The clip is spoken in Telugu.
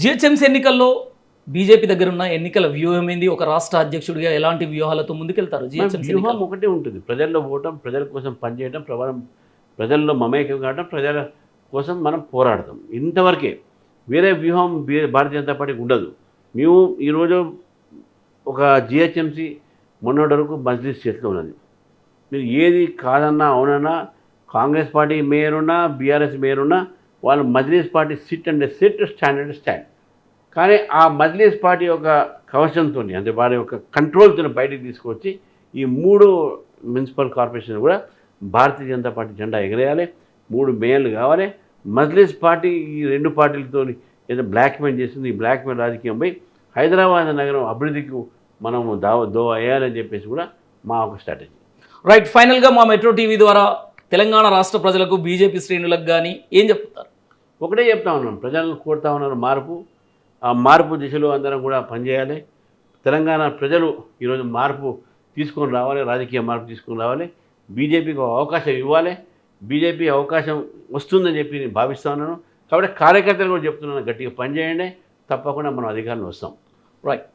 జిహెచ్ఎంసీ ఎన్నికల్లో బీజేపీ దగ్గర ఉన్న ఎన్నికల వ్యూహం ఏంది? ఒక రాష్ట్ర అధ్యక్షుడిగా ఎలాంటి వ్యూహాలతో ముందుకెళ్తారు జిహెచ్ఎంసీ వ్యూహం ఎన్నికల్లో? ఒకటే ఉంటుంది. ప్రజల్లో పోవటం, ప్రజల కోసం పనిచేయడం, ప్రజల్లో మమేకం కావడం, ప్రజల కోసం మనం పోరాడతాం. ఇంతవరకే. వేరే వ్యూహం భారతీయ జనతా పార్టీకి ఉండదు. మేము ఈరోజు ఒక జిహెచ్ఎంసీ మొన్నటి వరకు మజ్లిస్ చేతిలో ఉన్నది. మీరు ఏది కాదన్నా అవునన్నా కాంగ్రెస్ పార్టీ మేయర్ ఉన్నా, బీఆర్ఎస్ మేయర్ ఉన్నా వాళ్ళు Majlis party SIT and SIT, stand and stand. కానీ ఆ మజ్లిస్ పార్టీ యొక్క కవచంతో, అంటే వారి యొక్క కంట్రోల్తో బయటికి తీసుకొచ్చి ఈ 3 మున్సిపల్ కార్పొరేషన్ కూడా భారతీయ జనతా పార్టీ జెండా ఎగరేయాలి. 3 మేయర్లు కావాలి. మజ్లిస్ పార్టీ ఈ 2 పార్టీలతో ఏదో బ్లాక్మెయిల్ చేస్తుంది. ఈ బ్లాక్మెయిల్ రాజకీయం పోయి హైదరాబాద్ నగరం అభివృద్ధికి మనం దోవ వేయాలని చెప్పేసి కూడా మా ఒక స్ట్రాటజీ. రైట్. ఫైనల్గా మా మెట్రో టీవీ ద్వారా తెలంగాణ రాష్ట్ర ప్రజలకు, బీజేపీ శ్రేణులకు కానీ ఏం చెప్తారు? ఒకటే చెప్తా ఉన్నాను, ప్రజలను కోరుతా ఉన్నారు మార్పు. ఆ మార్పు దిశలో అందరం కూడా పనిచేయాలి. తెలంగాణ ప్రజలు ఈరోజు మార్పు తీసుకొని రావాలి, రాజకీయ మార్పు తీసుకొని రావాలి. బీజేపీకి అవకాశం ఇవ్వాలి. బీజేపీ అవకాశం వస్తుందని చెప్పి నేను భావిస్తూ ఉన్నాను. కాబట్టి కార్యకర్తలు కూడా చెప్తున్నాను, గట్టిగా పనిచేయండి, తప్పకుండా మనం అధికారంలో వస్తాం. రైట్.